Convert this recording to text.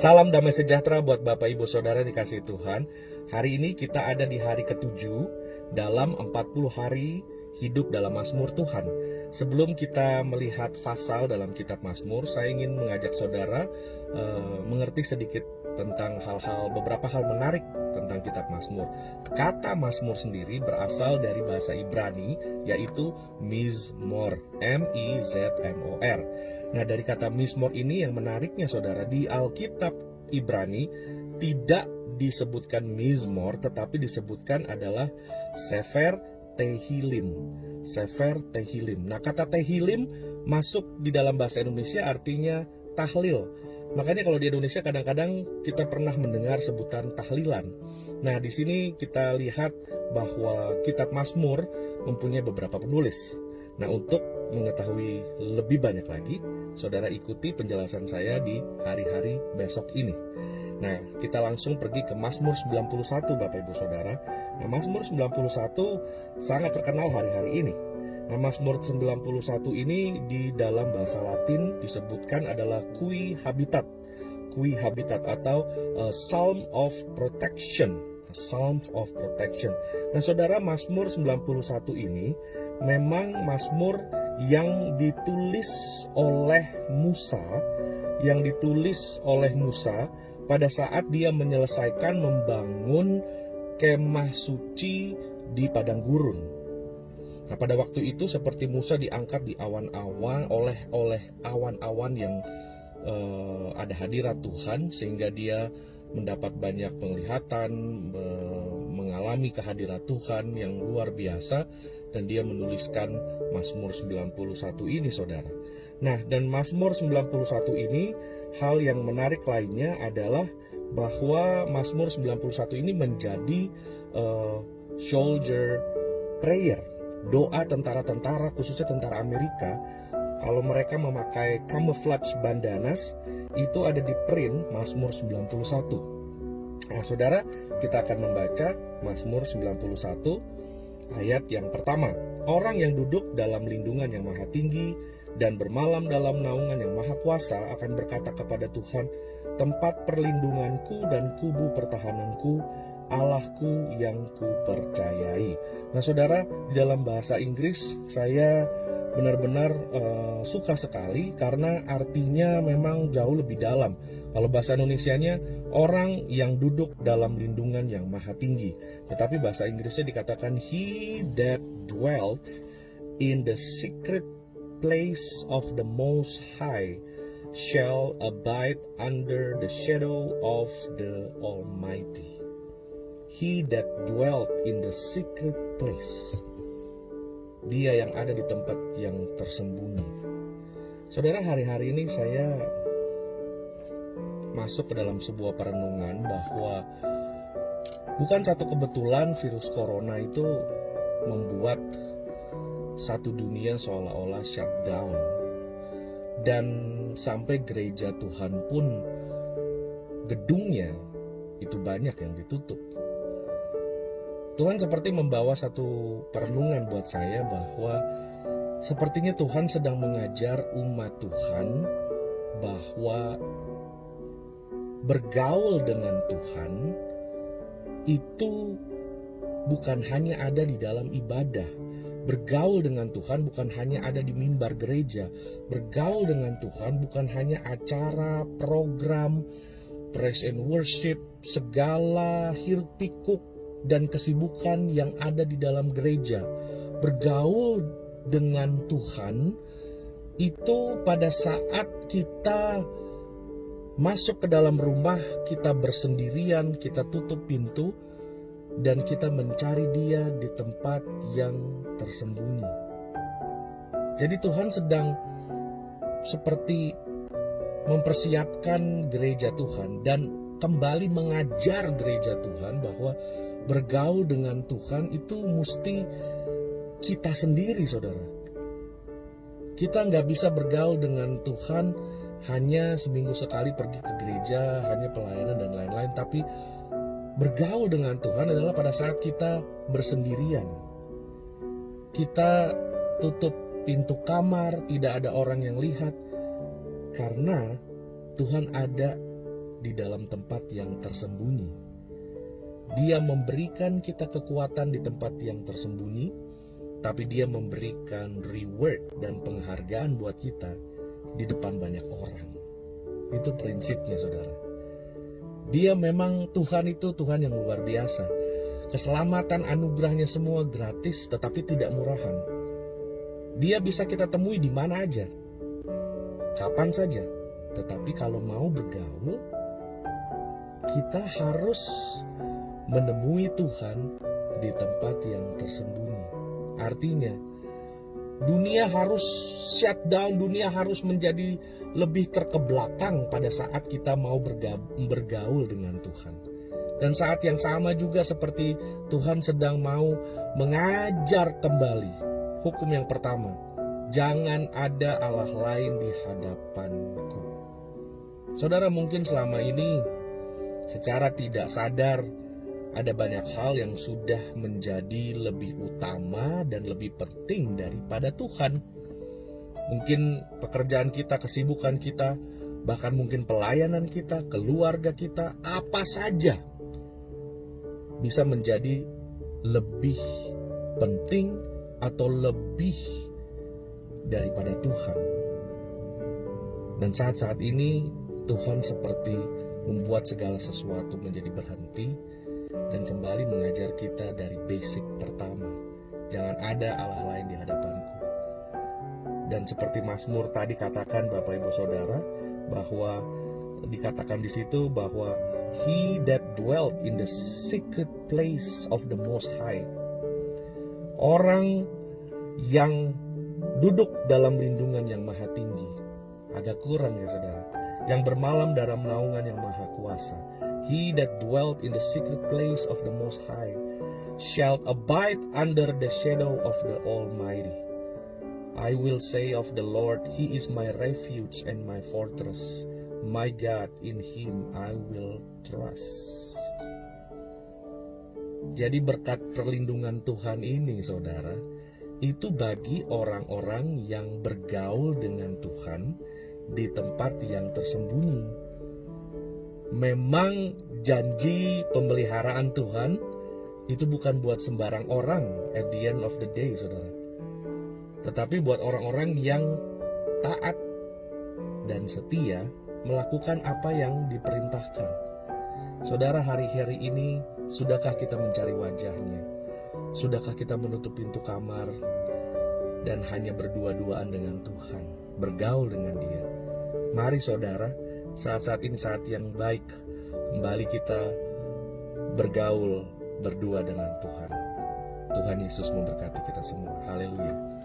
Salam damai sejahtera buat Bapak Ibu Saudara dikasihi Tuhan. Hari ini kita ada di hari ke-7 dalam 40 hari hidup dalam Mazmur Tuhan. Sebelum kita melihat pasal dalam kitab Mazmur, saya ingin mengajak saudara mengerti sedikit tentang beberapa hal menarik tentang kitab Mazmur. Kata Mazmur sendiri berasal dari bahasa Ibrani, yaitu Mizmor, M-I-Z-M-O-R. Nah, dari kata Mizmor ini yang menariknya saudara, di Alkitab Ibrani tidak disebutkan Mizmor, tetapi disebutkan adalah Sefer Tehilim. Sefer Tehilim. Nah, kata Tehilim masuk di dalam bahasa Indonesia artinya tahlil. Makanya kalau di Indonesia kadang-kadang kita pernah mendengar sebutan tahlilan. Nah, di sini kita lihat bahwa kitab Mazmur mempunyai beberapa penulis. Nah, untuk mengetahui lebih banyak lagi, saudara ikuti penjelasan saya di hari-hari besok ini. Nah, kita langsung pergi ke Mazmur 91 Bapak Ibu Saudara. Nah, Mazmur 91 sangat terkenal hari-hari ini. Nah, Mazmur 91 ini di dalam bahasa Latin disebutkan adalah Cui Habitat. Cui Habitat atau Psalm of Protection. Psalm of Protection. Nah, saudara, Mazmur 91 ini memang Mazmur yang ditulis oleh Musa, pada saat dia menyelesaikan membangun kemah suci di padang gurun. Nah, pada waktu itu seperti Musa diangkat di awan-awan oleh awan-awan yang ada hadirat Tuhan, sehingga dia mendapat banyak penglihatan, mengalami kehadirat Tuhan yang luar biasa, dan dia menuliskan Mazmur 91 ini saudara. Nah, dan Mazmur 91 ini hal yang menarik lainnya adalah bahwa Mazmur 91 ini menjadi soldier prayer, doa tentara-tentara, khususnya tentara Amerika. Kalau mereka memakai camouflage bandanas, itu ada di print Mazmur 91. Nah, saudara, kita akan membaca Mazmur 91 ayat yang pertama. Orang yang duduk dalam lindungan yang maha tinggi dan bermalam dalam naungan yang maha kuasa akan berkata kepada Tuhan, tempat perlindunganku dan kubu pertahananku, Allahku yang kupercayai. Nah, saudara, di dalam bahasa Inggris saya benar-benar suka sekali karena artinya memang jauh lebih dalam. Kalau bahasa Indonesianya orang yang duduk dalam lindungan yang maha tinggi, tetapi bahasa Inggrisnya dikatakan he that dwelt in the secret place of the Most High shall abide under the shadow of the Almighty. He that dwelt in the secret place. Dia yang ada di tempat yang tersembunyi. Saudara, hari-hari ini saya masuk ke dalam sebuah perenungan bahwa bukan satu kebetulan virus corona itu membuat satu dunia seolah-olah shutdown. Dan sampai gereja Tuhan pun gedungnya itu banyak yang ditutup. Tuhan seperti membawa satu perenungan buat saya bahwa sepertinya Tuhan sedang mengajar umat Tuhan bahwa bergaul dengan Tuhan itu bukan hanya ada di dalam ibadah. Bergaul dengan Tuhan bukan hanya ada di mimbar gereja. Bergaul dengan Tuhan bukan hanya acara, program, praise and worship, segala hiruk pikuk dan kesibukan yang ada di dalam gereja. Bergaul dengan Tuhan itu pada saat kita masuk ke dalam rumah, kita bersendirian, kita tutup pintu, dan kita mencari Dia di tempat yang tersembunyi. Jadi Tuhan sedang seperti mempersiapkan gereja Tuhan dan kembali mengajar gereja Tuhan bahwa bergaul dengan Tuhan itu mesti kita sendiri, saudara. Kita nggak bisa bergaul dengan Tuhan hanya seminggu sekali pergi ke gereja, hanya pelayanan dan lain-lain. Tapi bergaul dengan Tuhan adalah pada saat kita bersendirian. Kita tutup pintu kamar, tidak ada orang yang lihat. Karena Tuhan ada di dalam tempat yang tersembunyi. Dia memberikan kita kekuatan di tempat yang tersembunyi, tapi dia memberikan reward dan penghargaan buat kita di depan banyak orang. Itu prinsipnya, saudara. Dia memang Tuhan itu Tuhan yang luar biasa. Keselamatan anugerahnya semua gratis, tetapi tidak murahan. Dia bisa kita temui di mana aja, kapan saja. Tetapi kalau mau bergaul, kita harus menemui Tuhan di tempat yang tersembunyi. Artinya, dunia harus shut down, dunia harus menjadi lebih terkebelakang pada saat kita mau bergaul dengan Tuhan. Dan saat yang sama juga seperti Tuhan sedang mau mengajar kembali hukum yang pertama, jangan ada Allah lain di hadapanku. Saudara, mungkin selama ini secara tidak sadar ada banyak hal yang sudah menjadi lebih utama dan lebih penting daripada Tuhan. Mungkin pekerjaan kita, kesibukan kita, bahkan mungkin pelayanan kita, keluarga kita, apa saja bisa menjadi lebih penting atau lebih daripada Tuhan. Dan saat-saat ini Tuhan seperti membuat segala sesuatu menjadi berhenti dan kembali mengajar kita dari basic pertama. Jangan ada Allah lain di hadapanku. Dan seperti Mazmur tadi katakan, Bapak Ibu Saudara, bahwa dikatakan di situ bahwa He that dwelt in the secret place of the Most High. Orang yang duduk dalam lindungan yang maha tinggi. Agak kurang ya saudara. Yang bermalam dalam naungan yang maha kuasa. He that dwelt in the secret place of the Most High shall abide under the shadow of the Almighty. I will say of the Lord, He is my refuge and my fortress. My God, in Him I will trust. Jadi berkat perlindungan Tuhan ini saudara, itu bagi orang-orang yang bergaul dengan Tuhan di tempat yang tersembunyi. Memang janji pemeliharaan Tuhan itu bukan buat sembarang orang at the end of the day, saudara. Tetapi buat orang-orang yang taat dan setia melakukan apa yang diperintahkan. Saudara, hari-hari ini sudahkah kita mencari wajahnya? Sudahkah kita menutup pintu kamar dan hanya berdua-duaan dengan Tuhan, bergaul dengan Dia? Mari saudara, saat-saat ini saat yang baik, kembali kita bergaul berdua dengan Tuhan. Tuhan Yesus memberkati kita semua. Haleluya.